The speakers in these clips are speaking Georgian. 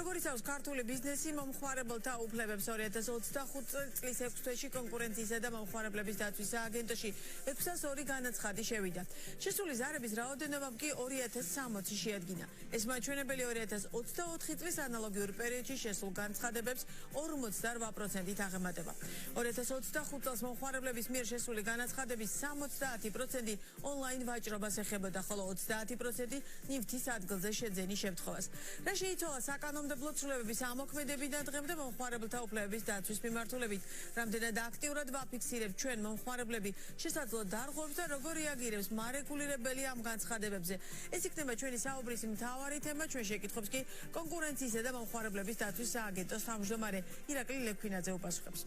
როგორიც აქვს ქართული ბიზნესი მომხმარებელთა უფლებებს 2025 წლის 6 თვეში კონკურენციისა და მომხმარებლების დაცვის სააგენტოში 602 განაცხადი შევიდა. შესული ზარების რაოდენობამ კი 2060 შეადგინა. ეს მაჩვენებელი 2024 წლის ანალოგიურ პერიოდში შესულ განცხადებებს 48%-ით აღემატება. 2025 წელს მომხმარებლების მიერ შესული განაცხადების 70% ონლაინ ვაჭრობას ეხებოდა, ხოლო 30% ნივთის ადგილზე შეძენის შემთხვევას. რა შეიცვალა საკანონმდებლო ცვლილებების ამოქმედებიდან დღემდე მომხმარებელთა უფლებების დაცვის მიმართულებით? რამდენად აქტიურად ვაფიქსირებთ ჩვენ მომხმარებლები შესაძლო დარღვევებს და როგორ რეაგირებს მარეგულირებელი ამ განცხადებებზე? ეს იქნება ჩვენი საუბრის მთავარი თემა. ჩვენ შეკითხვებს კი კონკურენციისა და მომხმარებლების დაცვის სააგენტოს თავმჯდომარე ირაკლი ლექვინაძე უპასუხებს.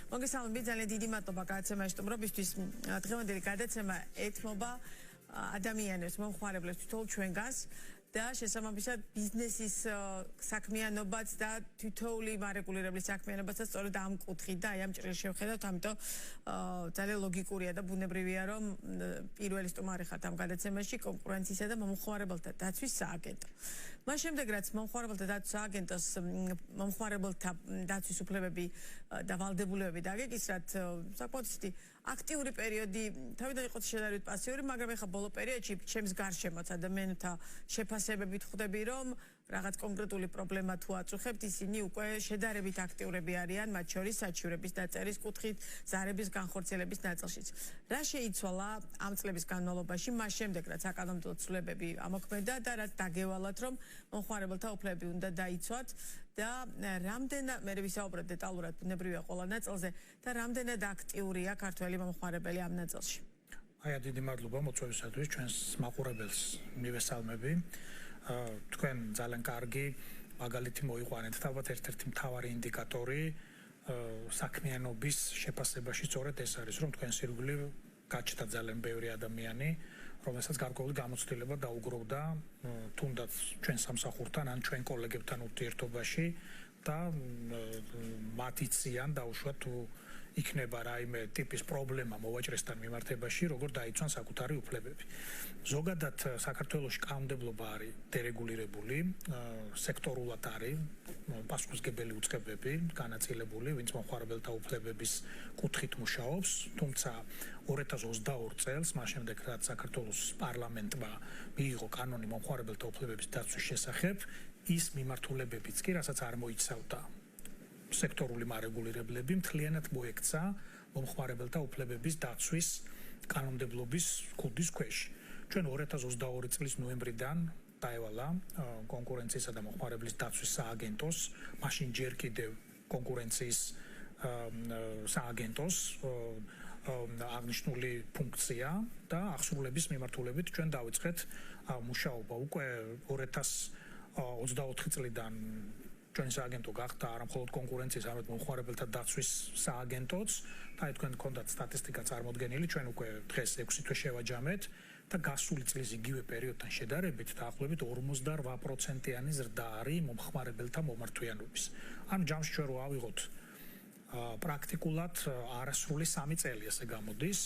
მოგესალმებით, ძალიან დიდი მადლობა გადაცემაში სტუმრობისთვის. დღევანდელი გადაცემა ეთმობა ადამიანებს, მომხმარებლებს თითოეულ ჩვენგანს და შესაბამისად ბიზნესის საქმიანობაც და თითოეული მარეგულირებლის საქმიანობაც სწორედ ამ კუთხით და აი ამ ჭრილს შევხედავთ, ამიტომ ძალიან ლოგიკურია და ბუნებრივია, რომ პირველი სტუმარი ხართ ამ გადაცემაში კონკურენციისა და მომხმარებელთა დაცვის სააგენტო. მას შემდეგ რაც მომხმარებელთა დაცვის სააგენტოს მომხმარებელთა დაცვის უფლებები და ვალდებულებები დაგეკისრათ, საკმაოდ აქტიური პერიოდი თავიდან იყო შედარებით პასიური, მაგრამ ეხლა ბოლო პერიოდში ჩემს გარშემოც ადამიანთა შეფასებებით ხვდები, რომ რაღაც კონკრეტული პრობლემა თუ აწუხებთ, ისინი უკვე შედარებით აქტიურები არიან, მათ შორის საჩივრების დაწერის კუთხით, ზარების განხორციელების ნაწილშიც. რა შეიცვალა ამ წლების განმავლობაში, მას შემდეგ რაც საკანონმდებლო ცვლილებები ამოქმედა და რაც დაგევალათ, რომ მომხმარებელთა უფლებები უნდა დაიცვათ და რამდენად მე ვისაუბრებ დეტალურად ბუნებრივია ყველა ნაწილზე და რამდენად აქტიურია ქართველი მომხმარებელი ამ ნაწილში. აი დიდი მადლობა მოწვევისათვის, ჩვენს მაყურებელს მივესალმები. თქვენ ძალიან კარგი მაგალითი მოიყვანეთ, თავად ერთ-ერთი მთავარი ინდიკატორი საქმიანობის შეფასებაში სწორედ ეს არის, რომ თქვენ სირგვლივ გაჩნდა ძალიან ბევრი ადამიანი, რომელსაც გარკვეული გამოცდილება დაუგროვდა თუნდაც ჩვენ სამსახურთან ან ჩვენ კოლეგებთან ურთიერთობაში და მათ იციან დაუშვათ თუ იქნება რაიმე ტიპის პრობლემა მოვაჭრესთან მიმართებაში, როგორ დაიცვან საკუთარი უფლებები. ზოგადად საქართველოში კანონმდებლობა არის დერეგულირებული, სექტორულად არის პასუხისმგებელი უწყებები განაწილებული, ვინც მომხმარებელთა უფლებების კუთხით მუშაობს, თუმცა 2022 წელს, მას შემდეგ რაც საქართველოს პარლამენტმა მიიღო კანონი მომხმარებელთა უფლებების დაცვის შესახებ, ის მიმართულებებიც კი, რასაც არ მოიცავდა სექტორული მარეგულირებლები, მთლიანად მოექცა მომხმარებელთა უფლებების დაცვის კანონმდებლობის ქუდის ქვეშ. ჩვენ 2022 წლის ნოემბრიდან დაევალა კონკურენციისა და მომხმარებლის დაცვის სააგენტოს, მაშინ ჯერ კიდევ კონკურენციის სააგენტოს აღნიშნული ფუნქცია და აღსრულების მიმართულებით ჩვენ დავიწყეთ მუშაობა. უკვე 2024 წლიდან ჩვენი სააგენტო გახდა არა მხოლოდ კონკურენციის, არამედ მომხმარებელთა დაცვის სააგენტოც. და თქვენ გქონდათ სტატისტიკა წარმოდგენილი, ჩვენ უკვე დღეს 6 თვე შევაჯამეთ და გასული წლის იგივე პერიოდთან შედარებით დაახლოებით 48%-იანი ზრდა არის მომხმარებელთა მომართვიანობის. ამ ჯამში ჩვენ რო ავიღოთ პრაქტიკულად არასრული 3 წელი ესე გამოდის,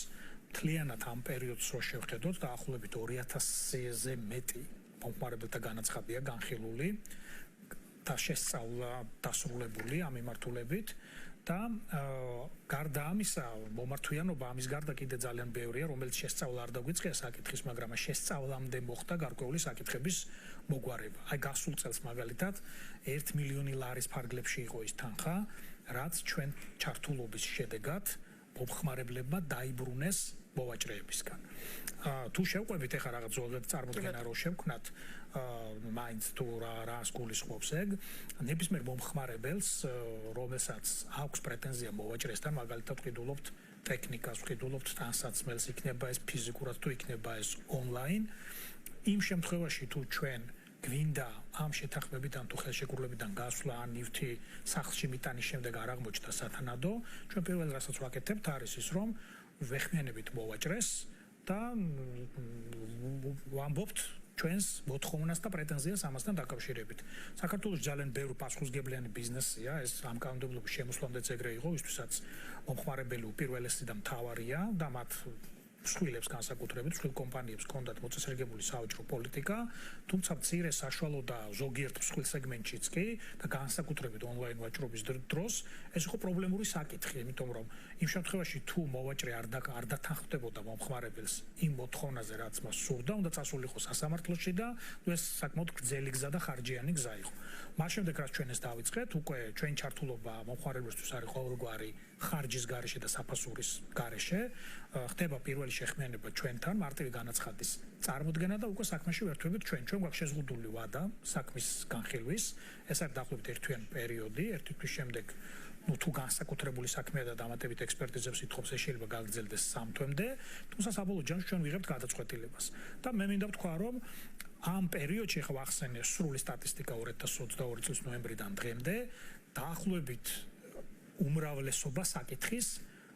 მთლიანად ამ პერიოდს რო შევხედოთ, დაახლოებით 2000-ზე მეტი მომხმარებელთა განაცხადია განხილული და შესწავლა დასრულებული ამ მიმართულებით და გარდა ამისა მომართვიანობა ამის გარდა კიდე ძალიან ბევრია, რომელიც შესწავლა არ დაგვიწყია საკითხის, მაგრამ შესწავლამდე მოხდა გარკვეული საკითხების მოგვარება. აი გასულ წელს მაგალითად 1 მილიონი ლარის ფარგლებში იყო ის თანხა, რაც ჩვენ ჩართულობის შედეგად მომხმარებლებმა დაიბრუნეს მოვაჭრეებისგან. თუ შევყვებით ახლა რაღაც ზოგადად წარმოდგენა რო შევქნათ, მაინც თუ რას გულისხმობს ეგ, ნებისმიერ მომხმარებელს, რომელსაც აქვს პრეტენზია მოვაჭრესთან, მაგალითად ვყიდულობთ ტექნიკას, ვყიდულობთ თანსაცმელს, იქნება ეს ფიზიკურად თუ იქნება ეს ონლაინ, იმ შემთხვევაში თუ ჩვენ გვინდა ამ შეთანხმებიდან თუ ხელშეკრულებიდან გასვლა ან ნივთი სახლში მიტანის შემდეგ არ აღმოჩნდა სათანადო, ჩვენ პირველ რასაც ვაკეთებთ არის ის, რომ ვეხმიანებით მოვაჭრეს და ვამბობთ ჩვენს მოთხოვნას და პრეტენზიას ამასთან დაკავშირებით. საქართველოში ძალიან ბევრი პასუხისმგებლიანი ბიზნესია, ეს ამ კანონმდებლობის შემოსვლამდეც ეგრე იყო, ისთვისაც მომხმარებელი უპირველესი და მთავარია და მათ მსხვილებს განსაკუთრებით, მსხვილ კომპანიებს ჰქონდათ მოწესრიგებული საავჯრო პოლიტიკა, თუმცა მცირე საშუალო და ზოგიერთ მსხვილ სეგმენტშიც კი და განსაკუთრებით ონლაინ ვაჭრობის დროს ეს იყო პრობლემური საკითხი, იმიტომ რომ იმ შემთხვევაში თუ მოვაჭრე არ დათანხმდებოდა მომხმარებელს იმ მოთხოვნაზე, რაც მას სურდა, უნდა წასულიყო სასამართლოში და ეს საკმაოდ გრძელი გზა და ხარჯიანი გზა იყო. მას შემდეგ რაც ჩვენ ეს დავიწყეთ, უკვე ჩვენ ჩართულობა მომხმარებელისთვის არის ყოველგვარი ხარჯის გარეშე და საფასურის გარეშე, ხდება პირველი შეხმიანება ჩვენთან, მარტივი განაცხადის წარმოდგენა და უკვე საქმეში ვერთვებით ჩვენ გვაქვს შეზღუდული ვადა საქმის განხილვის, ეს არის დაახლოებით ერთთვიანი პერიოდი, ერთი თვის შემდეგ თუ განსაკუთრებული საქმეა და დამატებით ექსპერტიზებს ითხოვს, ეს შეიძლება გაგრძელდეს 3 თვემდე, თუმცა საბოლოო ჯამში ჩვენ ვიღებთ გადაწყვეტილებას. და მე მინდა ვთქვა, რომ ამ პერიოდში ახლა ვახსენე სრული სტატისტიკა 2022 წლის ნოემბრიდან დღემდე, დაახლოებით უმრავლესობა საკითხის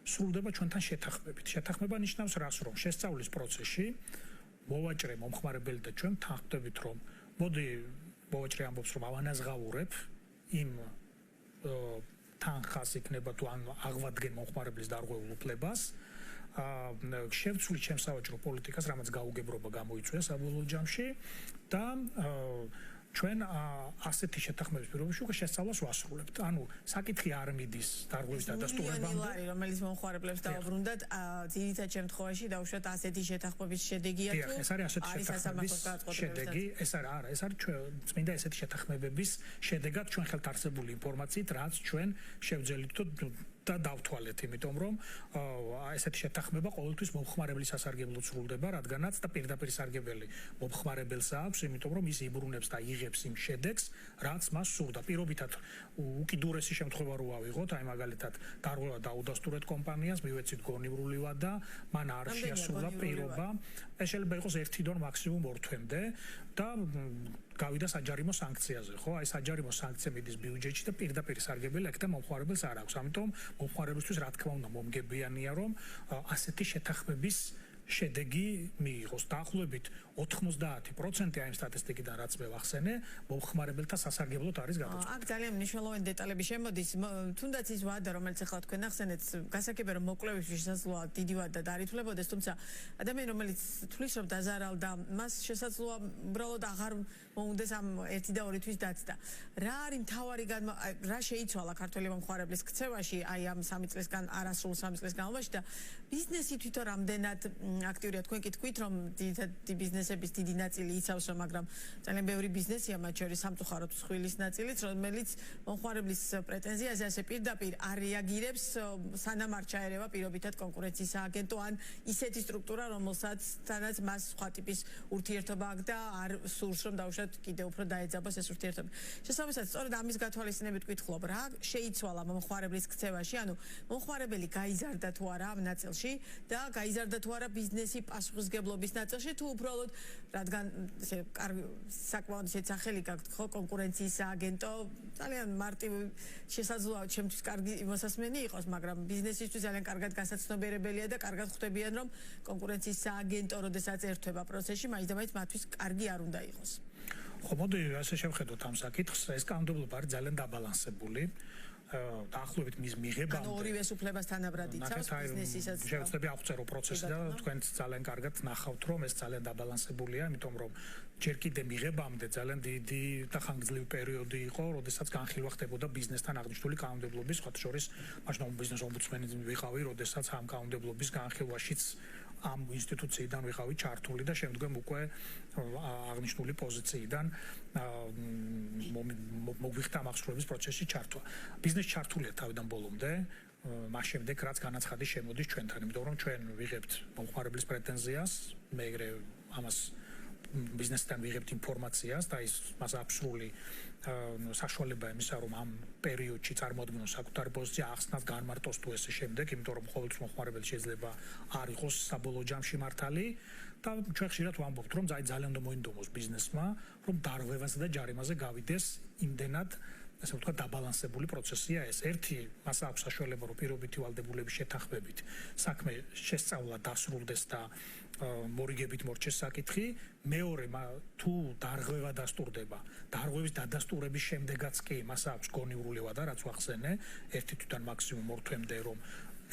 სრულდება ჩვენთან შეთანხმებით. შეთანხმება ნიშნავს რას, რომ შესწავლის პროცესში მოვაჭრე, მომხმარებელი და ჩვენ თანხმდებით, რომ მოდი მოვაჭრე ამბობს, რომ ავანაზღაურებ იმ თანხას იქნება თუ ან აღვადგენ მომხმარებლის დარღვეულ უფლებას. შევცვლი ჩემს საავაჭრო პოლიტიკას, რამაც გაუგებრობა გამოიწვია საბოლოო ჯამში და ჩვენ ასეთი შეთანხმების პირობებში უკვე შესწავლას ვასრულებთ. ანუ საკითხი არ მიდის დარღვევის დადასტურებამდე, რომელიც მომხმარებლებს დაუბრუნდათ, ძირითად შემთხვევაში დაუშვათ ასეთი შეთანხმების შედეგია თუ ეს არის ასეთი შეთანხმების შედეგი, ეს არის წმინდა ესეთი შეთანხმებების შედეგად ჩვენ ხელთ არსებული ინფორმაციით, რაც ჩვენ შევძელით და დავთვალეთ, იმიტომ რომ ესეთი შეთანხმება ყოველთვის მომხმარებლის სასარგებლოდ სრულდება, რადგანაც და პირდაპირ სარგებელი მომხმარებელს აქვს, იმიტომ რომ ის იბრუნებს და იღებს იმ შედეგს, რაც მას სურდა. პირობითად უკიდურესი შემთხვევა რო ავიღოთ, აი მაგალითად, დარღვევა დაუდასტურეთ კომპანიას, მივეცით გონივრული ვადა, მან არ შეასრულა პირობა, ეს შეიძლება იყოს 1-დან მაქსიმუმ 2 თვემდე და გავიდა საჯარიმო სანქციაზე, ხო? აი საჯარიმო სანქცია მიდის ბიუჯეტში და პირდაპირ სარგებელი აქ და მომხმარებელს არ აქვს. ამიტომ მომხმარებელისთვის რა თქმა უნდა მომგებიანია, რომ ასეთი შეთანხმების შედეგი მიიღოს. დაახლოებით 90% აი სტატისტიკიდან რაც მე ვახსენე, მომხმარებელთა სასარგებლოდ არის გადაწყვეტილი. აქ ძალიან მნიშვნელოვანი დეტალები შემოდის, თუნდაც ის ვადა, რომელიც ახლა თქვენ ახსენეთ, გასაგებია რომ მოკვლევებში შესაძლოა დიდი ვადა დაარითმლებოდეს, თუმცა ადამიანი რომელიც თulis რომ დაზარალდა, მას შესაძლოა უბრალოდ აღარ მოუნდეს ამ 1 და 2 თვის დაცდა. რა არის მთავარი რა შეიცვალა ქართველი მომხმარებლის ქცევაში აი ამ 3 წლისგან, არასრულ 3 წლის განმავლობაში და ბიზნესი თვითონ რამდენად აქტიურია, თქვენ კი თქვით, რომ დიდი ბიზნესების დიდი ნაწილი იცავს, მაგრამ ძალიან ბევრი ბიზნესია, მათ შორის სამწუხაროდ მსხვილის ნაწილიც, რომელიც მომხმარებლის პრეტენზიაზე ასე პირდაპირ არ რეაგირებს, სანამ არ ჩაერევა პირობითად კონკურენციის სააგენტო ან ისეთი სტრუქტურა, რომელსაცაც მას სხვა ტიპის ურთიერთობა აქვს და არ სურს, რომ დაუშვათ კიდევ უფრო დაეძაბოს ეს ურთიერთობა. შესაბამისად, სწორედ ამის გათვალისწინებით ვკითხულობ, რა შეიცვალა მომხმარებლის ქცევაში, ანუ მომხმარებელი გაიზარდა თუ არა ამ ნაწილში და გაიზარდა თუ არა ბიზნესი პასუხისგებლობის ნაწილში თუ უბრალოდ რადგან საკმაოდ სახელი გაქვთ ხო კონკურენციის სააგენტო ძალიან მარტივი შესაძლოა ჩემთვის კარგი მოსასმენი იყოს, მაგრამ ბიზნესისთვის ძალიან კარგად გასაცნობიერებელია და კარგად ხვდებიან, რომ კონკურენციის სააგენტო როდესაც ერთვება პროცესში, მაინც და მაინც მათთვის კარგი არ უნდა იყოს. ხო, მოდი ასე შევხედოთ ამ საკითხს, ეს კანონმდებლობა არის ძალიან დაბალანსებული. დაახლოებით მის მიღებამდე. ანუ ორივეს უფლებას თანაბრად იცავს ბიზნესისაც. შევწდები აღწერო პროცესი და თქვენც ძალიან კარგად ნახავთ, რომ ეს ძალიან დაბალანსებულია, იმიტომ რომ ჯერ კიდე მიღებამდე ძალიან დიდი და ხანგრძლივი პერიოდი იყო, როდესაც განხილვა ხდებოდა ბიზნესთან აღნიშნული კანონმდებლობის, სხვა შორის მაშინ ბიზნეს ომბუდსმენი ვიყავი, როდესაც ამ კანონმდებლობის განხილვაშიც ამ ინსტიტუციიდან ვიყავი ჩართული და შემდგომ უკვე აღნიშნული პოზიციიდან მოგვიხდა აღსრულების პროცესში ჩართვა. ბიზნესი ჩართულია თავიდან ბოლომდე, მას შემდეგ რაც განაცხადი შემოდის ჩვენთან, იმიტომ რომ ჩვენ ვიღებთ მომხმარებლის პრეტენზიას, მეერე ამას ბიზნესთან ვიღებთ ინფორმაციას და ის მას აბსოლუტური საშუალება იმისა, რომ ამ პერიოდში წარმოადგენს საკუთარი პოზიცია ახსნას განმარტოს თუ ესე შემდეგ, იმიტომ რომ ყოველთვის მომხმარებელი შეიძლება არ იყოს საბოლოო ჯამში მართალი და ჩვენ ხშირად ვამბობთ, რომ ძალიან უნდა მოინდომოს ბიზნესმა, რომ დარღვევასა და ჯარიმაზე გავიდეს იმდენად ასე ვთქვათ, დაბალანსებული პროცესია ეს. ერთი, მას აქვს საშუალება, რომ პირობითი ვალდებულების შეთანხმებით საქმე შესწავლა დასრულდეს და მორიგებით მორჩეს საკითხი. მეორე, თუ დარღვევა დასტურდება, დარღვევის დადასტურების შემდეგაც კი მას აქვს გონივრული ვადა, რაც ვახსენე, 1 თვიდან მაქსიმუმ 2 თვემდე, რომ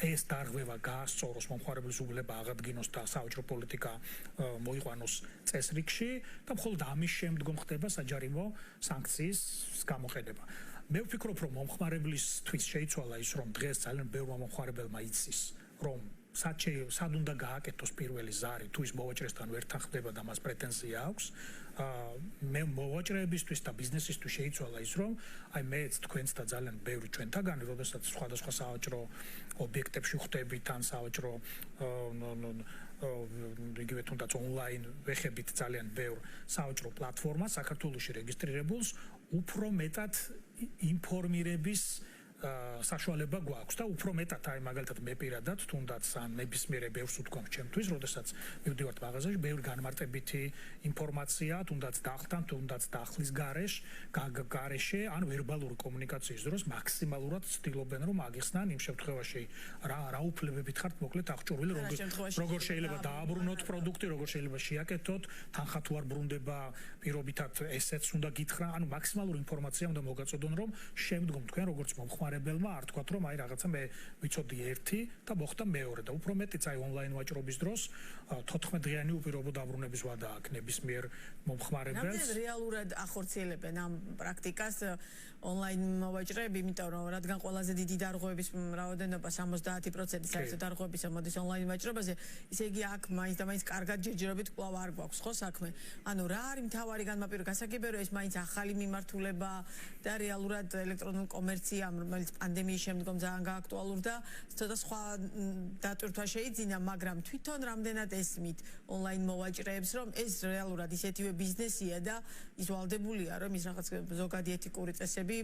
ეს დარღვევა გაასწოროს, მომხმარებლის უფლება აღადგინოს და საოჯრო პოლიტიკა მოიყვანოს წესრიგში და მხოლოდ ამის შემდგომ ხდება საჯარიმო სანქციის გამოყენება. მე ვფიქრობ, რომ მომხმარებლისთვის შეიცვალა ის, რომ დღეს ძალიან ბევრმა მომხმარებელმა იცის, რომ სად უნდა გააკეთოს პირველი ზარი, თუ ის მოვაჭრესთან ვერ თანხმდება და მას პრეტენზია აქვს. მე მოვაჭრეებისთვის და ბიზნესისთვის შეიცვალა ის, რომ აი მეც თქვენც და ძალიან ბევრი ჩვენთაგანი, როდესაც სხვადასხვა საავაჭრო ობიექტებში ხვდებით ან საავაჭრო იგივე თუნდაც ონლაინ ვეხებით ძალიან ბევრ საავაჭრო პლატფორმას საქართველოში რეგისტრირებულს, უფრო მეტად ინფორმირების საშუალება გვაქვს და უფრო მეტად აი მაგალითად მე პირადად თუნდაც ან ნებისმიერ ბევრს ვთქვამ ჩემთვის, როდესაც მივდივართ მაღაზიაში, ბევრი განმარტებითი ინფორმაცია, თუნდაც დახთან, თუნდაც დახლის გარეშე, ან ვერბალური კომუნიკაციის დროს მაქსიმალურად ცდილობენ რომ აგიხსნან იმ შემთხვევაში რა უფლებებით ხართ მოკლედ აღჭურვილი, როგორ შეიძლება დააბრუნოთ პროდუქტი, როგორ შეიძლება შეაკეთოთ, თანხა თუ არ ბრუნდება, პირობითად ესეც უნდა გითხრა, ანუ მაქსიმალური ინფორმაცია უნდა მოგაწოდონ, რომ შემდგომ თქვენ როგორც მომხმარებელმა არ თქვათ რომ აი რაღაცა მე ვიცოდი ერთი და მოხდა მეორე და უფრო მეტიც აი ონლაინ ვაჭრობის დროს 14 დღიანი უპირობო დაბრუნების ვადა აქვს ნებისმიერ მომხმარებელს. ნამდვილად რეალურად ახორციელებენ ამ პრაქტიკას ონლაინ მოვაჭრეები, იმიტომ რომ რადგან ყველაზე დიდი დარღვევების რაოდენობა 70% საერთოდ დარღვევებისა მოდის ონლაინ ვაჭრობაზე, ისე იგი აქ მაინც და მაინც კარგად ჯერჯერობით კვლავ არ გვაქვს ხო საქმე. ანუ რა არის მთავარი განმაპირობებელი გასაგებია, ეს მაინც ახალი მიმართულება და რეალურად ელექტრონული კომერცია, რომელიც პანდემიის შემდგომ ძალიან გააქტუალურდა, ცოტა სხვა დატვირთვა შეიძინა, მაგრამ თვითონ რამდენად ესმით ონლაინ მოვაჭრეებს, რომ ეს რეალურად ისეთივე ბიზნესია და ის ვალდებულია, რომ ის რაღაც ზოგადი ეთიკური წესები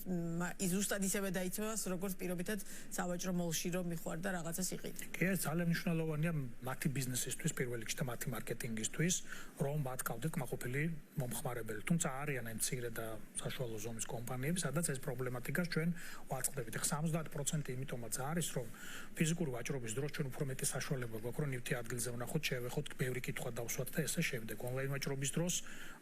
ის ზუსტად ისევე დაიცვას, როგორც პირობითად სავაჭრო მოლში რომ მიხვარდა რაღაცას იყიდე. კი, ეს ძალიან მნიშვნელოვანია მათი ბიზნესისთვის პირველ რიგში და მათი მარკეტინგისთვის, რომ მათ ყავდეთ კმაყოფილი მომხმარებელი. თუმცა არიან აი მცირე და საშუალო ზომის კომპანიები, სადაც ეს პრობლემატიკას ჩვენ ვაწყდებით. 70% იმიტომაც არის, რომ ფიზიკური ვაჭრობის დროს ჩვენ უფრო მეტი საშუალება გვაქვს, რომ ნივთი ადგილზე ვნახოთ, შევეხოთ, ბევრი კითხვა დავსვათ და ესე შემდეგ. ონლაინ ვაჭრობის დროს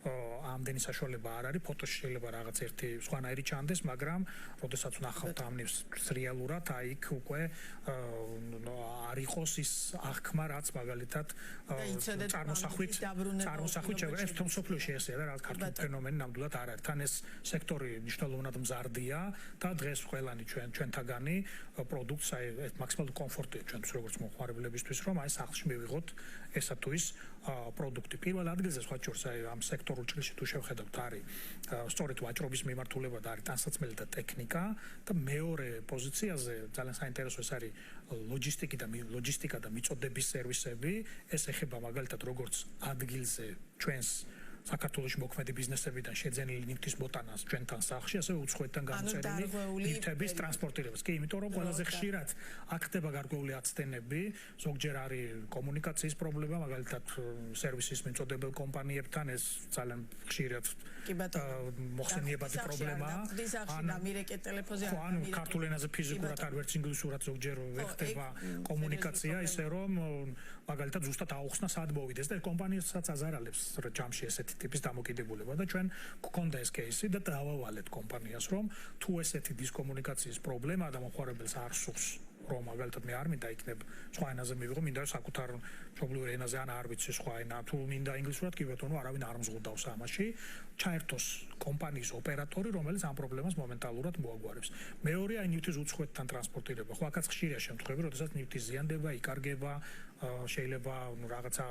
ამდენი საშუალება არ არის, ფოტოში შეიძლება რაღაც ერთი სხვანაირი ჩანდეს, მაგრამ როდესაც ვნახავთ ამ ნივთს რეალურად, აი იქ უკვე არ იყოს ის აღქმა, რაც მაგალითად წარმოსახვით ეს თვითონ სოფლიოში ესეა და რაღაც ქართული ფენომენი ნამდვილად არ არის. თან ეს სექტორი მნიშვნელოვნად მზარდია და დღეს ყველანი ჩვენთაგანი პროდუქტს აი მაქსიმალურად კომფორტია ჩვენთვის როგორც მომხმარებლებისთვის, რომ აი სახლში მივიღოთ ესა თუ ის პროდუქტი. პირველ ადგილზე სხვა შორს აი ამ სექტორულ ჭრილში თუ შევხედავთ არის სწორედ ვაჭრობის მიმართულება და არის ტანსაცმელი და ტექნიკა და მეორე პოზიციაზე ძალიან საინტერესო ეს არის ლოჯისტიკა და მიწოდების სერვისები. ეს ეხება მაგალითად როგორც ადგილზე ჩვენს საქართველოში მოქმედი ბიზნესებიდან შეძენილი ნივთის ბოტანას ჩვენთან სახლში, ასევე უცხოეთიდან გამოწერილი ნივთების ტრანსპორტირებას. კი, იმიტომ რომ ყველაზე ხშირად აქ ხდება გარკვეული აცდენები, ზოგჯერ არის კომუნიკაციის პრობლემა, მაგალითად სერვისის მიმწოდებელ კომპანიებთან ეს ძალიან ხშირად მოხსენიებადი პრობლემაა. ანუ ქართულ ენაზე ფიზიკურად არ ვერც ინგლისურად ზოგჯერ ვერ ხდება კომუნიკაცია, ისე რომ მაგალითად ზუსტად აუხსნა სად მოვიდეს და კომპანიასაც აზარალებს ჯამში ესეთი ტიპის დამოკიდებულება და ჩვენ გქონდა ეს кейსი და დავავალეთ კომპანიას, რომ თუ ესეთი დისკომუნიკაციის პრობლემა და მომხმარებელს არ სურს რომ მაგალითად მე არ მინდა იქნებ სხვა ენაზე მივიღო, მინდა საკუთარ მშობლიურ ენაზე ან არ ვიცი სხვა ენა, თუ მინდა ინგლისურად კი ბატონო, არავინ არ მზღუდავს ამაში, ჩაერთოს კომპანიის ოპერატორი, რომელიც ამ პრობლემას მომენტალურად მოაგვარებს. მეორე აი ნივთის უცხოეთთან ტრანსპორტირება. ხო, აქაც ხშირია შემთხვევები, როდესაც ნივთი ზიანდება, იკარგება, შეიძლება რაღაცა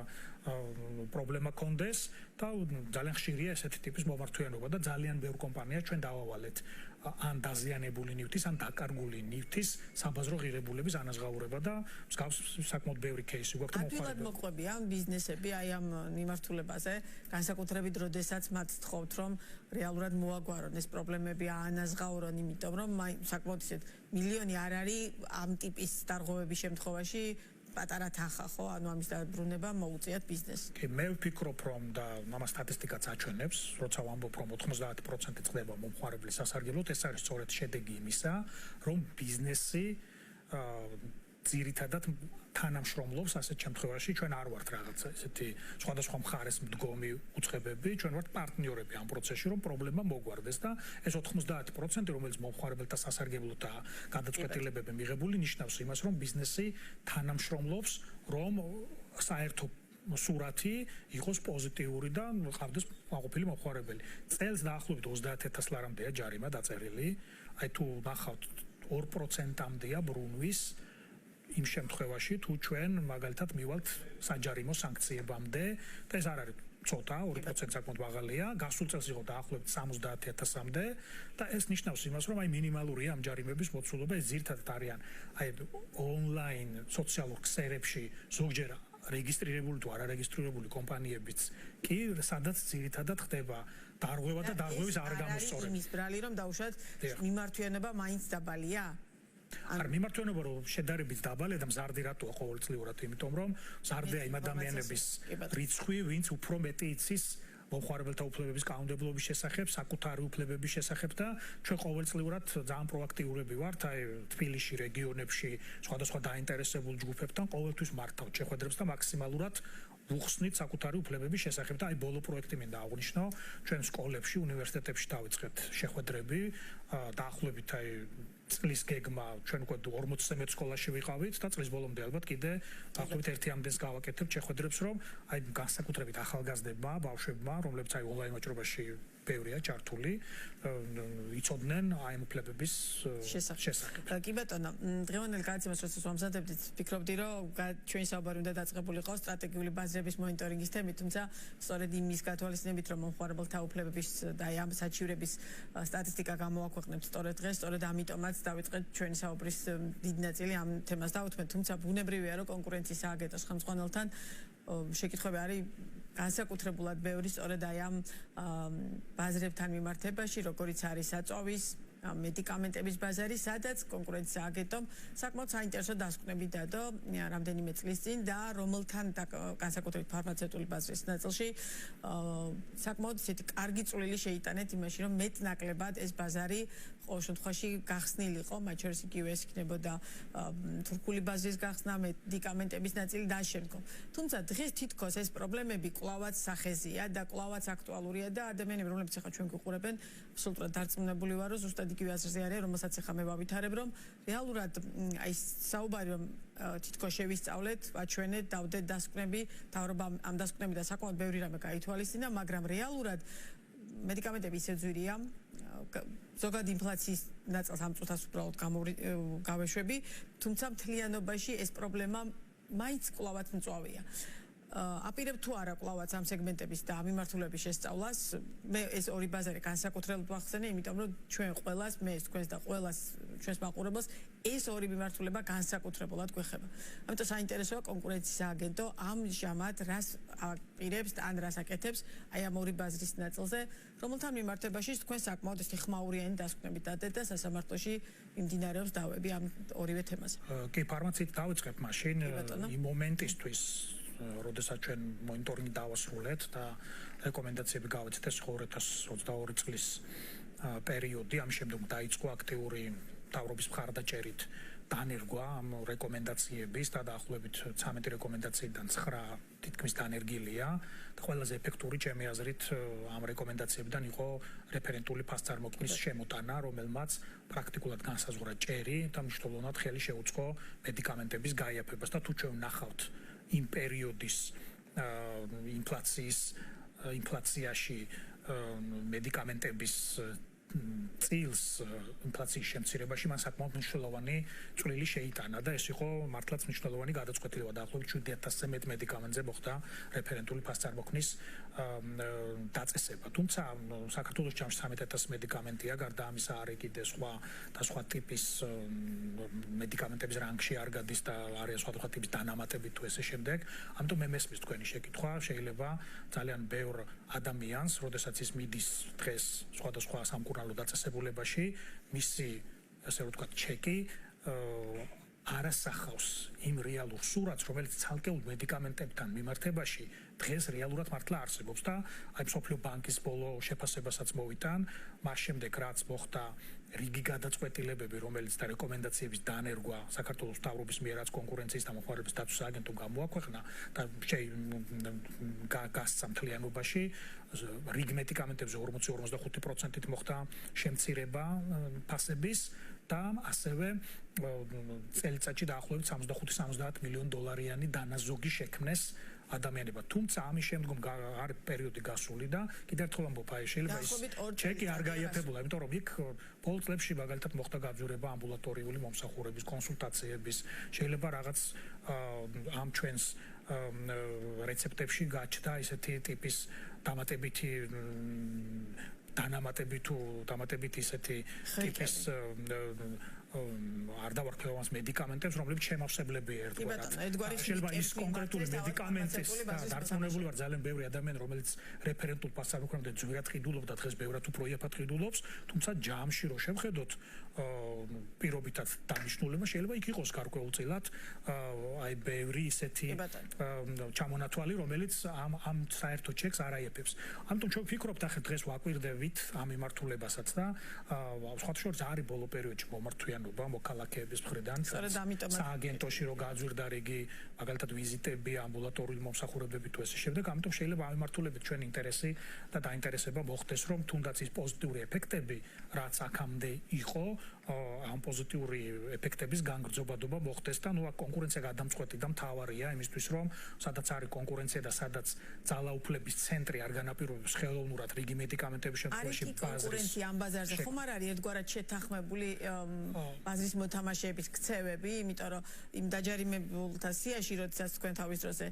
პრობლემა კონდეს და ძალიან ხშირია ესეთი ტიპის მომართვიანობა და ძალიან ბევრ კომპანიას ჩვენ დავავალეთ ან დაზიანებული ნივთის, ან დაკარგული ნივთის საბაზრო ღირებულების ანაზღაურება და მსგავს საკმაოდ ბევრი кейსი გვაქვს მომხმარებელს. ადვილად მოყვებიან ბიზნესები აი ამ მიმართულებაზე, განსაკუთრებით როდესაც მათ თხოვთ რომ რეალურად მოაგვარონ ეს პრობლემები, აანაზღაურონ, იმიტომ რომ საკმაოდ ისეთ მილიონი არ არის ამ ტიპის დარღვევების შემთხვევაში პატარა თანხა ხო, ანუ ამის დაბრუნება მოუწიათ ბიზნესს. კი, მე ვფიქრობ რომ და ამ სტატისტიკაც აჩვენებს, როცა ვამბობ რომ 90% წდება მომხმარებლის სასარგებლოდ, ეს არის სწორედ შედეგი იმისა, რომ ბიზნესი ძირითადად თანამშრომლობს ასეთ შემთხვევაში ჩვენ არ ვართ რაღაცა ესეთი სხვადასხვა მხარეს მდგომი უწყებები, ჩვენ ვართ პარტნიორები ამ პროცესში, რომ პრობლემა მოგვარდეს და ეს 90%, რომელიც მომხმარებელთა სასარგებლო და გადაწყვეტილებები მიღებული, ნიშნავს იმას, რომ ბიზნესი თანამშრომლობს, რომ საერთო სურათი იყოს პოზიტიური და ყავდეს მაყოფილი მომხმარებელი. წელს დაახლოებით 30,000 ლარამდეა ჯარიმა დაწერილი. აი თუ ნახავთ 2%-ამდეა ბრუნვის იმ შემთხვევაში თუ ჩვენ მაგალითად მივალთ საჯარიმო სანქციებამდე და ეს არ არის ცოტა 2% საკმაოდ მაღალია, გასულ წელს იყო დაახლოებით 70,000-მდე და ეს ნიშნავს იმას, რომ აი მინიმალურია ამ ჯარიმების მოცულობა, ეს ძირითადად არიან აი ონლაინ სოციალურ ქსელებში ზოგჯერ რეგისტრირებული თუ არარეგისტრირებული კომპანიებიც კი სადაც ძირითადად ხდება დარღვევა და დარღვევის არ გამოსწორება. იმის ბრალი რომ დაუშვათ მიმართვიანობა მაინც დაბალია? არ მიმართვიანობა რომ შედარებით დაბალია და მზარდი რატოა ყოველწლიურად, იმიტომ რომ მზარდია იმ ადამიანების რიცხვი, ვინც უფრო მეტი იცის მომხმარებელთა უფლებების კანონმდებლობის შესახებ, საკუთარი უფლებების შესახებ და ჩვენ ყოველწლიურად ძალიან პროაქტიულები ვართ, აი თბილისში, რეგიონებში, სხვადასხვა დაინტერესებულ ჯგუფებთან ყოველთვის მართავთ შეხვედრებს და მაქსიმალურად ვუხსნით საკუთარი უფლებების შესახებ და აი ბოლო პროექტი მინდა აღვნიშნო, ჩვენ სკოლებში, უნივერსიტეტებში დავიწყეთ შეხვედრები, დაახლოებით აი წლის გეგმა ჩვენ უკვე 40-ზე მეტ სკოლაში ვიყავით და წლის ბოლომდე ალბათ კიდე დაახლოებით 1-ამდენს გავაკეთებთ შეხვედრებს, რომ აი განსაკუთრებით ახალგაზრდებმა, ბავშვებმა, რომლებიც აი ონლაინ ვაჭრობაში ბევრია ჩართული, იცოდნენ აი უფლებების შესახებ. კი ბატონო, დღევანდელ გადაცემას როდესაც ვამზადებდით, ფიქრობდი, რომ ჩვენი საუბარი უნდა დაწყებულიყო სტრატეგიული ბაზრების მონიტორინგის თემით, თუმცა სწორედ იმის გათვალისწინებით, რომ მომხმარებელთა უფლებების და აი ამ საჩივრების სტატისტიკა გამოაქვეყნებთ სწორედ დღეს, სწორედ ამიტომაც დავიწყეთ ჩვენი საუბრის დიდი ნაწილი ამ თემას დავუთმეთ, თუმცა ბუნებრივია, რომ კონკურენციის სააგენტოს ხელმძღვანელთან შეკითხვები არის განსაკუთრებულად ბევრი სწორედ აი ამ ბაზრებთან მიმართებაში, როგორიც არის საწოვის მედიკამენტების ბაზარი, სადაც კონკურენციის სააგენტომ საკმაოდ საინტერესო დასკვნები დადო რამდენიმე წლის წინ და რომელთან განსაკუთრებით ფარმაცევტული ბაზრის ნაწილში საკმაოდ ისეთი კარგი წვლილი შეიტანეთ იმაში, რომ მეტ-ნაკლებად ეს ბაზარი ყოველ შემთხვევაში გახსნილიყო, მათ შორის იგივე ეს იქნებოდა თურქული ბაზრის გახსნა, მედიკამენტების ნაწილი და შემდგომ. თუმცა დღეს თითქოს ეს პრობლემები კვლავაც სახეზია და კვლავაც აქტუალურია და ადამიანები, რომლებიც ახლა ჩვენ გვიყურებენ, აბსოლუტურად დარწმუნებული ვარ, რომ ზუსტად იგივე აზრზე არიან, რომელსაც ახლა მე ვავითარებ, რომ რეალურად აი საუბარი რომ თითქოს შევისწავლეთ, ვაჩვენეთ, დავდეთ დასკვნები, თავრობა ამ დასკვნებიდან საკმაოდ ბევრი რამე გაითვალისწინა, მაგრამ რეალურად მედიკამენტები ისე ძვირია, ზოგადად ინფლაციის ნაწილს ამ წუთას უბრალოდ გავეშვები, თუმცა მთლიანობაში ეს პრობლემა მაინც კვლავაც მწვავეა. აპირებ თუ არა კვლავაც ამ სეგმენტების და ამ მიმართულების შესწავლას, მე ეს ორი ბაზარი განსაკუთრებულად ვახსენე, იმიტომ რომ ჩვენ ყველას, მე თქვენს და ყველას ჩვენს მაყურებელს ეს ორი მიმართულება განსაკუთრებულად გვეხება. ამიტომ საინტერესოა კონკურენციის სააგენტო ამჟამად რას აპირებს ან რას აკეთებს აი ამ ორი ბაზრის ნაწილზე, რომელთან მიმართებაში თქვენ საკმაოდ ეს ხმაურიანი დასკვნები დადეთ და სასამართლოში მიმდინარეობს დავები ამ ორივე თემაზე. კი, ფარმაციით დავიწყებ მაშინ იმ მომენტისთვის როდესაც ჩვენ მონიტორინგი დავასრულეთ და რეკომენდაციები გავეცეთ ეს 2022 წლის პერიოდი, ამ შემდგომ დაიწყო აქტიური თავრობის მხარდაჭერით დანერგვა ამ რეკომენდაციების და დაახლოებით 13 რეკომენდაციიდან 9 თითქმის დანერგილია და ყველაზე ეფექტური ჩემი აზრით ამ რეკომენდაციებიდან იყო რეფერენტული ფასწარმოქმნის შემოტანა, რომელმაც პრაქტიკულად განსაზღვრა ჭერი და მნიშვნელოვნად ხელი შეუწყო მედიკამენტების გაიაფებას და თუ ჩვენ ვნახავთ იმ პერიოდის ინფლაციაში მედიკამენტების წილს ინფლაციის შემცირებაში მან საკმაოდ მნიშვნელოვანი წვლილი შეიტანა და ეს იყო მართლაც მნიშვნელოვანი გადაწყვეტილება დაახლოებით 7,000-ზე მეტ მედიკამენტზე მოხდა რეფერენტული ფასწარმოქმნის დაწესება. თუმცა საქართველოს ჯამში 13,000 მედიკამენტია, გარდა ამისა არის კიდე სხვა ტიპის მედიკამენტების რანგში არ გადის და არის სხვა ტიპის დანამატები თუ ესე შემდეგ. ამიტომ მე მესმის თქვენი შეკითხვა, შეიძლება ძალიან ბევრ ადამიანს, როდესაც ის მიდის დღეს სხვადასხვა სამკურნალო დაწესებულებაში, მისი ასე ვთქვათ ჩეკი არასახავს იმ რეალურ სურათს, რომელიც ცალკეულ მედიკამენტებთან მიმართებაში დღეს რეალურად მართლა არსებობს და აი მსოფლიო ბანკის ბოლო შეფასებასაც მოვიტან, მას შემდეგ რაც მოხდა რიგი გადაწყვეტილებები, რომელიც და რეკომენდაციების დანერგვა საქართველოს მთავრობის მიერ რაც კონკურენციის და მოხმარების დაცვის აგენტომ გამოაქვეყნა და გასცა მთლიანობაში რიგ მედიკამენტებზე 40-45%-ით მოხდა შემცირება ფასების და ასევე წელიწადში დაახლოებით 65-70 მილიონ დოლარიანი დანაზოგი შექმნეს ადამიანებმა. თუმცა ამის შემდგომ არის პერიოდი გასული და კიდევ ერთხელ ამბობ, აი შეიძლება ის ჩეკი არ გაიაფებულა, იმიტომ რომ იქ ბოლო წლებში მაგალითად მოხდა გაბზურება ამბულატორიული მომსახურების, კონსულტაციების, შეიძლება რაღაც ამ ჩვენს რეცეპტებში გაჩნდა ისეთი ტიპის დამატებითი დამატებით ისეთი ტიპის არ დავარქმევას მედიკამენტებს, რომლებიც შემავსებლები ერთგვარად. შეიძლება ის კონკრეტული მედიკამენტის დარწმუნებული ვარ ძალიან ბევრი ადამიანი, რომელიც რეფერენტულ პასუხობამდე ძვირად ყიდულობდა, დღეს ბევრად უფრო იაფად ყიდულობს, თუმცა ჯამში რო შევხედოთ პირობითად დანიშნულება შეიძლება იქ იყოს გარკვეულწილად აი ბევრი ისეთი ჩამონათვალი, რომელიც ამ საერთო ჩეკს არ აიაფებს. ამიტომ ჩვენ ვფიქრობთ, ახლა დღეს ვაკვირდებით ამ მიმართულებასაც და სხვა შორის არის ბოლო პერიოდში მომართვიანობა მოქალაქეების მხრიდან სააგენტოში რო გაძვირდა რიგი მაგალითად ვიზიტები, ამბულატორიული მომსახურებები თუ ესე შემდეგ, ამიტომ შეიძლება ამ მიმართულებით ჩვენ ინტერესი და დაინტერესება მოხდეს, რომ თუნდაც ის პოზიტიური ეფექტები, რაც აქამდე იყო, ამ პოზიტიური ეფექტების განგრძობადობა მოხდეს და ნუ კონკურენცია გადამწყვეტი და მთავარია იმისთვის, რომ სადაც არის კონკურენცია და სადაც ძალაუფლების ცენტრი არ განაპირობებს ხელოვნურად რიგი მედიკამენტების შემთხვევაში კონკურენცია ამ ბაზარზე ხომ არ არის ერთგვარად შეთანხმებული ბაზრის მოთამაშეების ქცევები, იმიტომ რომ იმ დაჯარიმებულთა სიაში, როდესაც თქვენ თავის დროზე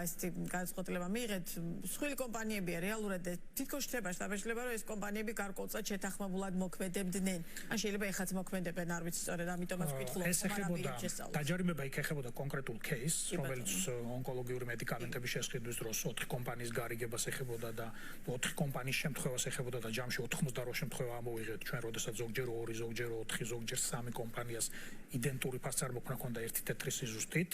ესეთი განწყობილება მიიღეთ, სხვილი კომპანიებია რეალურად თითქოს შეიძლება რომ ეს კომპანიები გარკვეულწილად შეთანხმებულად მოქმედებდნენ. ან შეიძლება ეხაც მოქმედებენ, არ ვიცი სწორედ, ამიტომაც ვკითხულობ, ეს ეხებოდა დაჯარიმება იქ ეხებოდა კონკრეტულ кейსს, რომელიც ონკოლოგიური მედიკამენტების შესყიდვის დროს 4 კომპანიის გარიგებას ეხებოდა და 4 კომპანიის შემთხვევას ეხებოდა და ჯამში 88 შემთხვევა ამოვიღეთ ჩვენ, როდესაც ზოგჯერ 2, ზოგჯერ 4, ზოგჯერ 3 კომპანიას იდენტური ფასწარმოქმნა ჰქონდა ერთი თეთრი სიზუსტით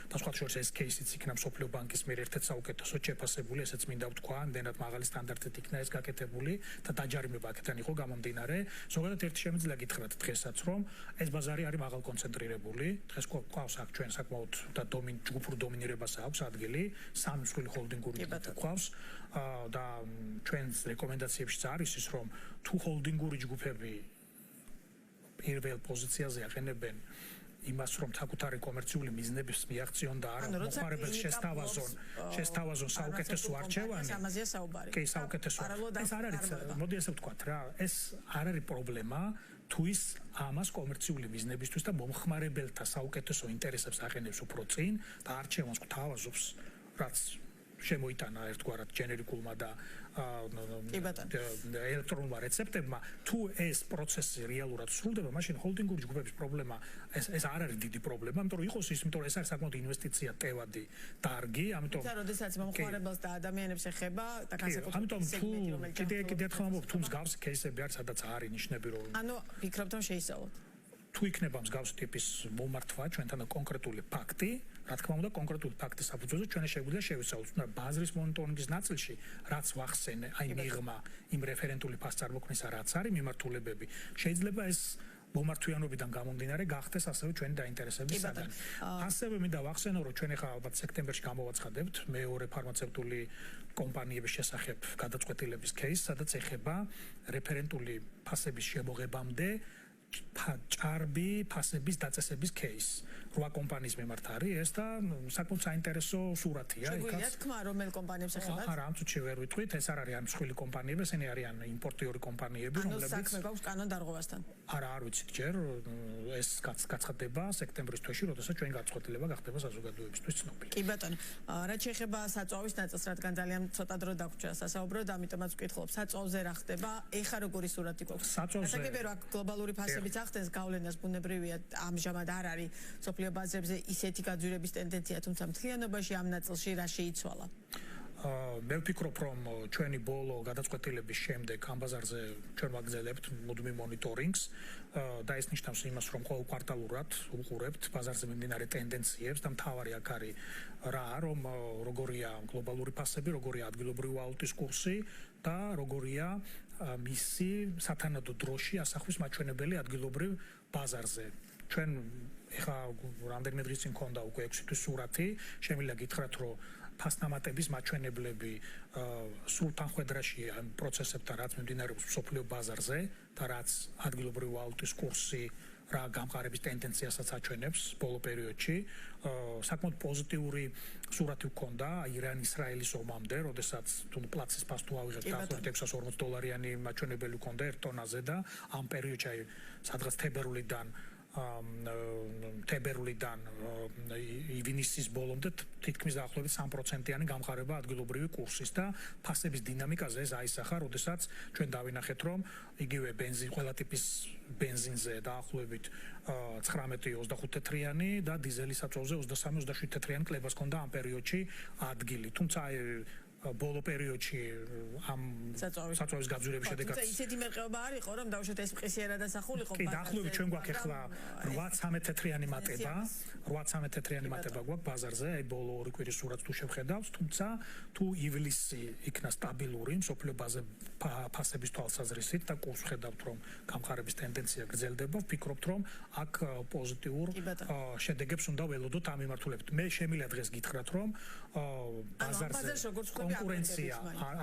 და სხვა შორის ეს кейსიც იქნა მსოფლიო ბანკის მიერ ერთ-ერთ საუკეთესოდ შეფასებული, ესეც მინდა ვთქვა, იმდენად მაღალი სტანდარტით იქნა ეს გაკეთებული და დაჯარიმება აქედან იყო გამომდინარე. ზოგადად ერთი შემიძლია გითხრათ დღესაც, რომ ეს ბაზარი არის მაღალ კონცენტრირებული. დღეს გვყავს აქ ჩვენ საკმაოდ და ჯგუფურ დომინირებას აქვს ადგილი, 3 მსხვილი ჰოლდინგური გვყავს და ჩვენს რეკომენდაციებშიც არის ის, რომ თუ ჰოლდინგური ჯგუფები პირველ პოზიციაზე აყენებენ იმას, რომ საკუთარი კომერციული მიზნების მიაღწიონ და არა მოხმარებელს შესთავაზონ საუკეთესო არჩევანი. კი, საუკეთესო. ეს არ არის, მოდი ასე ვთქვათ რა, ეს არ არის პრობლემა, თუ ის ამას კომერციული მიზნებისთვის და მომხმარებელთა საუკეთესო ინტერესებს აყენებს უფრო წინ და არჩევანს გვთავაზობს, რაც შემოიტანა ერთგვარად ჯენერიკულმა და ელექტრონულმა რეცეპტებმა, თუ ეს პროცესი რეალურად სრულდება, მაშინ ჰოლდინგური ჯგუფების პრობლემა ეს არ არის დიდი პრობლემა, იმიტომ რომ იყოს ის, იმიტომ რომ ეს არის საკმაოდ ინვესტიცია ტევადი დარგი, ამიტომ როდესაც მომხმარებელს და ადამიანებს ეხება და განსაკუთრებით სეგმენტი, რომელიც კიდე ერთხელ ამბობ, თუ მსგავსი кейსები არის, სადაც არის ნიშნები, რომ ანუ ვფიქრობ, რომ შეისწავლოთ. თუ იქნება მსგავსი ტიპის მომართვა ჩვენთან კონკრეტული ფაქტი, რა თქმა უნდა კონკრეტული ფაქტის საფუძველზე ჩვენ შეგვიძლია შევისწავლოთ, თუმცა ბაზრის მონიტორინგის ნაწილში, რაც ვახსენე, აი მიღმა იმ რეფერენტული ფასწარმოქმნისა რაც არის მიმართულებები, შეიძლება ეს მომართვიანობიდან გამომდინარე გახდეს ასევე ჩვენი დაინტერესების საგანი. ასევე მინდა ვახსენო, რომ ჩვენ ახლა ალბათ სექტემბერში გამოვაცხადებთ მეორე ფარმაცევტული კომპანიების შესახებ გადაწყვეტილების кейსს, სადაც ეხება რეფერენტული ფასების შემოღებამდე ჭარბი ფასების დაწესების кейსს. 8 კომპანიის მიმართ არის ეს და საკმაოდ საინტერესო სურათია. შეგვიძლია თქვა, რომელ კომპანიებს ეხებათ? არა, ამ წუთში ვერ ვიტყვით, ეს არ არის ან მსხვილი კომპანიები, ესენი არიან იმპორტიორი კომპანიები, რომლებიც საქმე გვაქვს კანონდარღვევასთან. არა, არ ვიცით ჯერ, ეს გაცხადდება სექტემბრის თვეში, როდესაც ჩვენ გაწყვეტილება გახდება საზოგადოებისთვის ცნობილი. კი ბატონო, რაც შეეხება საწვავის ნაწილს, რადგან ძალიან ცოტა დრო დაგვჭირა სასაუბროდ, ამიტომაც ვკითხულობ, საწვავზე რა ხდება? ეხა როგორი სურათი გვაქვს? საწვავზე რა გლობალური ფასებიც ახდენს გავლენას, ბუნებრივია, ამჟამად არ არის სოფლიო ბაზრებზე ისეთი გაძვირების ტენდენცია, თუმცა მთლიანობაში ამ ნაწილში რა შეიცვალა? მე ვფიქრობ, რომ ჩვენი ბოლო გადაწყვეტილების შემდეგ ამ ბაზარზე ჩვენ ვაგრძელებთ მუდმივ მონიტორინგს და ეს ნიშნავს იმას, რომ ყოველ კვარტალურად უყურებთ ბაზარზე მიმდინარე ტენდენციებს და მთავარი აქ არის რა, რომ როგორია გლობალური ფასები, როგორია ადგილობრივი ვალუტის კურსი და როგორია მისი სათანადო დროში ასახვის მაჩვენებელი ადგილობრივ ბაზარზე. ჩვენ ეხა რამდენიმე დღის წინ მქონდა უკვე 6 თვის სურათი, შემიძლია გითხრათ, რომ ფასნამატების მაჩვენებლები სულ თანხვედრაში ამ პროცესებთან რაც მიმდინარეობს მსოფლიო ბაზარზე და რაც ადგილობრივი ვალუტის კურსი რა გამყარების ტენდენციასაც აჩვენებს ბოლო პერიოდში, საკმაოდ პოზიტიური სურათი გქონდა ირან-ისრაელის ომამდე, როდესაც პლაცის ფასს თუ ავიღებთ დაახლოებით $640 მაჩვენებელი გქონდა 1 ტონაზე და ამ პერიოდში სადღაც თებერვლიდან ივნისის ბოლომდე თითქმის დაახლოებით 3%-იანი გამყარება ადგილობრივი კურსის და ფასების დინამიკაზე ეს აისახა, როდესაც ჩვენ დავინახეთ, რომ იგივე ყველა ტიპის ბენზინზე დაახლოებით 19-25 თეთრიანი და დიზელის საწოლზე 23-27 თეთრიანი კლებას ჰქონდა ამ პერიოდში ადგილი. თუმცა ბოლო პერიოდში ამ საწვავის გაძვირების შედეგად ისეთი მერყეობა არ იყო, რომ დავუშვათ ეს მყისიერად დასახულიყო. კი, დაახლოებით ჩვენ გვაქვს ახლა 8-13 თეთრიანი მატება, 8-13 თეთრიანი მატება გვაქვს ბაზარზე, აი ბოლო ორი კვირის სურათს თუ შევხედავთ, თუმცა თუ ივლისი იქნა სტაბილური მსოფლიო ფასების თვალსაზრისით და კურსს ხედავთ, რომ გამყარების ტენდენცია გრძელდება, ვფიქრობთ, რომ აქ პოზიტიურ შედეგებს უნდა ველოდოთ ამ მიმართულებით. მე შემიძლია დღეს გითხრათ, რომ ბაზარზე კონკურენცია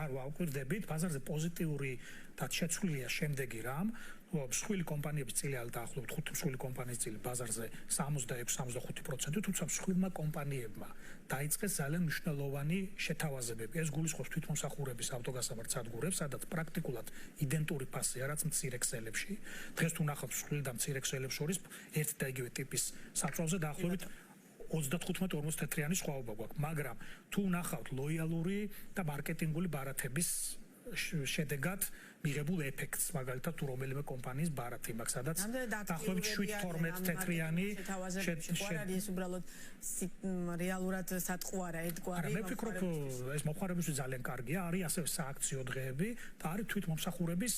არ ვაუკვირდებით, ბაზარზე პოზიტიური და შეცვლილია შემდეგი რამ, მსხვილი კომპანიების წილი დაახლოებით 5 მსხვილი კომპანიის წილი ბაზარზე 66-65%, თუმცა მსხვილმა კომპანიებმა დაიწყეს ძალიან მნიშვნელოვანი შეთავაზებები. ეს გულისხმობს თვითმსახურების ავტოგასამართ სადგურებს, სადაც პრაქტიკულად იდენტური ფასია, რაც მცირე ქსელებში. დღეს თუ ნახავთ მსხვილი და მცირე ქსელებს შორის ერთ და იგივე ტიპის საწვავზე დაახლოებით 35-40 თეთრიანი სხვაობა გვაქვს, მაგრამ თუ ნახავთ ლოიალური და მარკეტინგული ბარათების შედეგად მიღებულ ეფექტს, მაგალითად თუ რომელიმე კომპანიის ბარათი მაქვს, სადაც დაახლოებით 7-12 თეთრიანი ეს უბრალოდ რეალურად სატყუ არა ერთგვარი. მე ვფიქრობ, ეს მოხარებისთვის ძალიან კარგია, არის ასევე სააქციო დღეები და არის თვითმომსახურების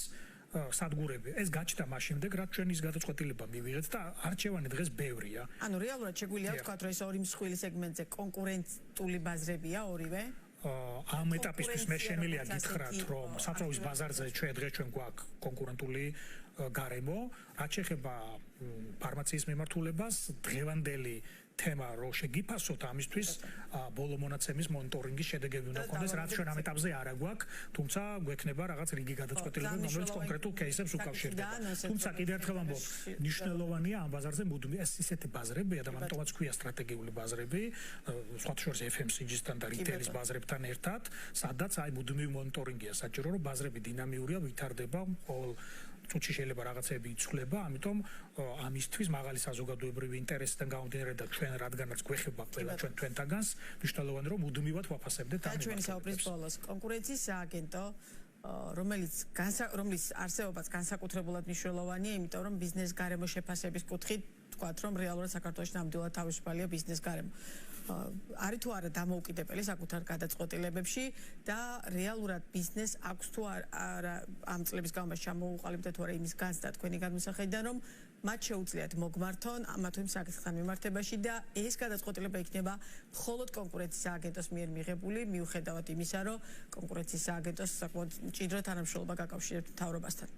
სადგურები. ეს გაჩნდა მაშინდე, რაც ჩვენ ის გადაწყვეტილება მივიღეთ და არჩევანი დღეს ბევრია. ანუ რეალურად შეგვიძლია ვთქვათ, რომ ეს ორი მსხვილი სეგმენტზე კონკურენტული ბაზრებია ორივე? ამ ეტაპისთვის მე შემიძლია გითხრათ, რომ საწვავის ბაზარზე ჩვენ გვაქვს კონკურენტული გარემო, რაც შეეხება ფარმაციის მიმართულებას, დღევანდელი თემა რო შეგიფასოთ ამისთვის ბოლო მონაცემის მონიტორინგის შედეგები უნდა გქონდეს, რაც ჩვენ ამ ეტაპზე არ აგვაქვს, თუმცა გვექნება რაღაც რიგი გადაწყვეტილებები, რომელიც კონკრეტულ кейსებს უკავშირდება. თუმცა კიდევ ერთხელ ამბობ, მნიშვნელოვანია ამ ბაზარზე მუდმივი ეს ისეთი ბაზრებია და ამიტომაც ქვია სტრატეგიული ბაზრები, სხვა შორის FMCG-სთან და რიტეილის ბაზრებთან ერთად, სადაც აი მუდმივი მონიტორინგია საჭირო, რომ ბაზრები დინამიურია, ვითარდება, ყოველ წუთში შეიძლება რაღაცები იცვლება, ამიტომ ამისთვის მაღალი საზოგადოებრივი ინტერესიდან გამომდინარე და ჩვენ რადგანაც გვეხება ყველა ჩვენთაგანს, მნიშვნელოვანია რომ მუდმივად ვაფასებდეთ ამ ჩვენი საუბრის ბოლოს კონკურენციის სააგენტო, რომლის არსებობაც განსაკუთრებულად მნიშვნელოვანია, იმიტომ რომ ბიზნეს გარემო შეფასების კუთხით ვთქვათ, რომ რეალურად საქართველოში ნამდვილად თავისუფალია ბიზნეს გარემო. არის თუ არა დამოუკიდებელი საკუთარ გადაწყვეტილებებში და რეალურად ბიზნეს აქვს თუ არა ამ წლების განმავლობაში ჩამოუყალიბდა თუ არა იმის განცდა თქვენი გადმოსახედიდან, რომ მათ შეუძლიათ მოგმართონ ამა თუ იმ საკითხთან მიმართებაში და ეს გადაწყვეტილება იქნება მხოლოდ კონკურენციის სააგენტოს მიერ მიღებული, მიუხედავად იმისა, რომ კონკურენციის სააგენტოს საკმაოდ მჭიდრო თანამშრომლობა გაკავშირებთ მთავრობასთან.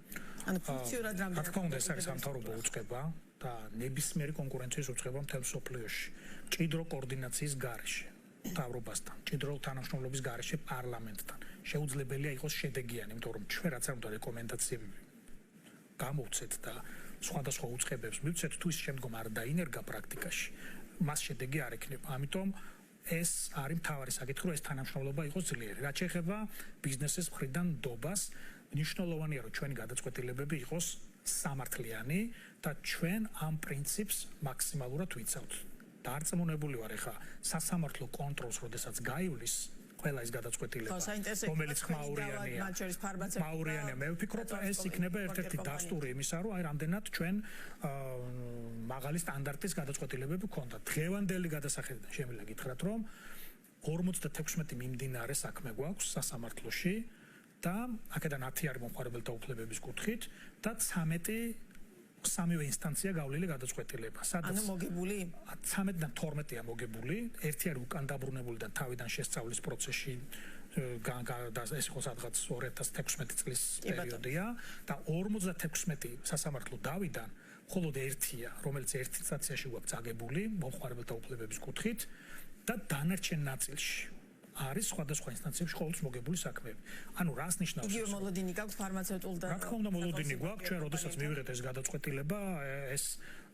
ანუ ფუნქციურად რამდენად რა თქმა უნდა ეს არის სამთავრობო უწყება და ნებისმიერი კონკურენციის უწყება მთელ მსოფლიოში. მჭიდრო კოორდინაციის გარეშე მთავრობასთან, მჭიდრო თანამშრომლობის გარეშე პარლამენტთან. შეუძლებელია იყოს შედეგიანი, იმიტომ რომ ჩვენ რაც არ უნდა რეკომენდაციები გამოვცეთ და სხვადასხვა უწყებებს მივცეთ, თუ ის შემდგომ არ დაინერგა პრაქტიკაში, მას შედეგი არ ექნება. ამიტომ ეს არის მთავარი საკითხი, რომ ეს თანამშრომლობა იყოს ძლიერი. რაც შეეხება ბიზნესის მხრიდან ნდობას, მნიშვნელოვანია რომ ჩვენი გადაწყვეტილებები იყოს სამართლიანი და ჩვენ ამ პრინციპს მაქსიმალურად ვიცავთ. დარწმუნებული ვარ ახლა სასამართლო კონტროლს, როდესაც გაივლის ყველა ის გადაწყვეტილება, რომელიც მაურიანია, მე ვფიქრობ, ეს იქნება ერთ-ერთი დასტური იმისა, რომ აი რამდენად ჩვენ მაღალი სტანდარტის გადაწყვეტილებები გქონდა. დღევანდელი გადასახედიდან შემიძლია გითხრათ, რომ 56 მიმდინარე საქმე გვაქვს სასამართლოში და აქედან 10 არის მომხმარებელთა უფლებების კუთხით და 13 სამივე ინსტანცია გავლილი გადაწყვეტილება. ანუ მოგებული 13-დან 12-ია მოგებული, ერთი არის უკან დაბრუნებული და თავიდან შესწავლის პროცესში ეს იყო სადღაც 2016 წლის პერიოდია და 56 სასამართლო დავიდან მხოლოდ ერთია, რომელიც ერთ ინსტანციაში გვაქვს წაგებული მომხმარებელთა უფლებების კუთხით და დანარჩენ ნაწილში არის სხვადასხვა ინსტანციებში ყოველთვის მოგებული საქმეები. ანუ რას ნიშნავს? იგივე მოლოდინი გაქვს ფარმაცევტულ და რა თქმა უნდა მოლოდინი გვაქვს, ჩვენ როდესაც მივიღეთ ეს გადაწყვეტილება, ეს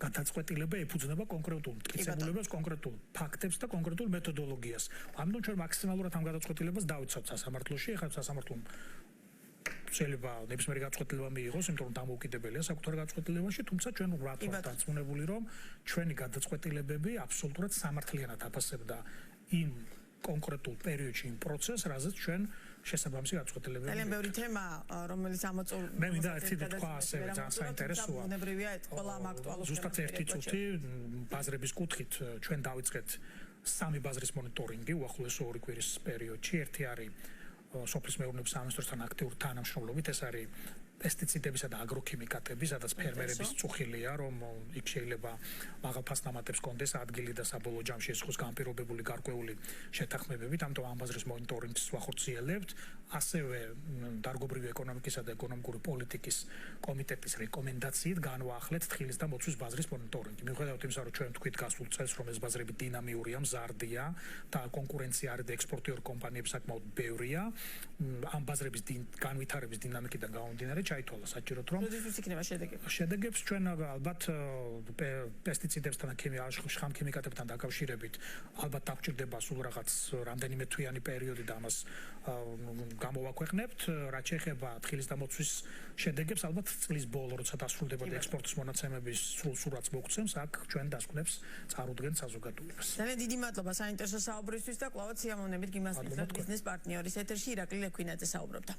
გადაწყვეტილება ეფუძნება კონკრეტულ მტკიცებულებას, კონკრეტულ ფაქტებს და კონკრეტულ მეთოდოლოგიას. ამიტომ ჩვენ მაქსიმალურად ამ გადაწყვეტილებას დავიცავთ სასამართლოში, ეხლა სასამართლომ შეიძლება ნებისმიერი გადაწყვეტილება მიიღოს, იმიტომ რომ დამოუკიდებელია საკუთარ გადაწყვეტილებაში, თუმცა ჩვენ ვართ დარწმუნებული, რომ ჩვენი გადაწყვეტილებები აბსოლუტურად სამართლიანად აფასებდა იმ კონკრეტულ პერიოდში იმ პროცესს, რაზეც ჩვენ შესაბამისი გადაწყვეტილებები. ძალიან ბევრი თემა, რომელიც ამოწურ მე მინდა ერთი თქვა ასევე ძალიან საინტერესოა. ბუნებრივია ყველა ამ აქტუალურ ზუსტად ერთი წუთი ბაზრების კუთხით ჩვენ დავიწყეთ სამი ბაზრის მონიტორინგი უახლოეს 2 კვირის პერიოდში. ერთი არის სოფლის მეურნეობის სამინისტროსთან აქტიური თანამშრომლობით, ეს არის პესტიციდებისა და აგროქიმიკატების, სადაც ფერმერების წუხილია, რომ იქ შეიძლება მაღალფასნამატებს კონდეს ადგილი და საბოლოო ჯამში ეს იყოს განპირობებული გარკვეული შეთანხმებებით, ამიტომ ამ ბაზრის მონიტორინგს ვახორციელებთ. ასევე დარგობრივი ეკონომიკისა და ეკონომიკური პოლიტიკის კომიტეტის რეკომენდაციით განვაახლეთ თხილის და მოცვის ბაზრის მონიტორინგი. მიუხედავად იმისა, რომ ჩვენ თქვით გასულ წელს, რომ ეს ბაზრები დინამიურია, მზარდია და კონკურენცია არის და ექსპორტიორ კომპანიები საკმაოდ ბევრია, ამ ბაზრების განვითარების დინამიკიდან გამომდინარე ჩაითვალა საჭიროდ რომ როდესაც იქნება შედეგები. შედეგებს ჩვენ ალბათ პესტიციდებსთან და შხამქიმიკატებთან დაკავშირებით ალბათ დაგჭირდება სულ რაღაც რამდენიმე თვიანი პერიოდი და ამას გამოვაქვეყნებთ. რაც შეეხება თხილის დამოცვის შედეგებს, ალბათ წლის ბოლო, როცა დასრულდება ექსპორტის მონაცემების სრულ სურათს მოგცემს, აქ ჩვენ დასკვნებს წარუდგენთ საზოგადოებას. ძალიან დიდი მადლობა საინტერესო საუბრისთვის და კვლავაც სიამოვნებით გიმასპინძლობთ ბიზნეს პარტნიორის ეთერში ირაკლი ლექვინაძე საუბრობდა.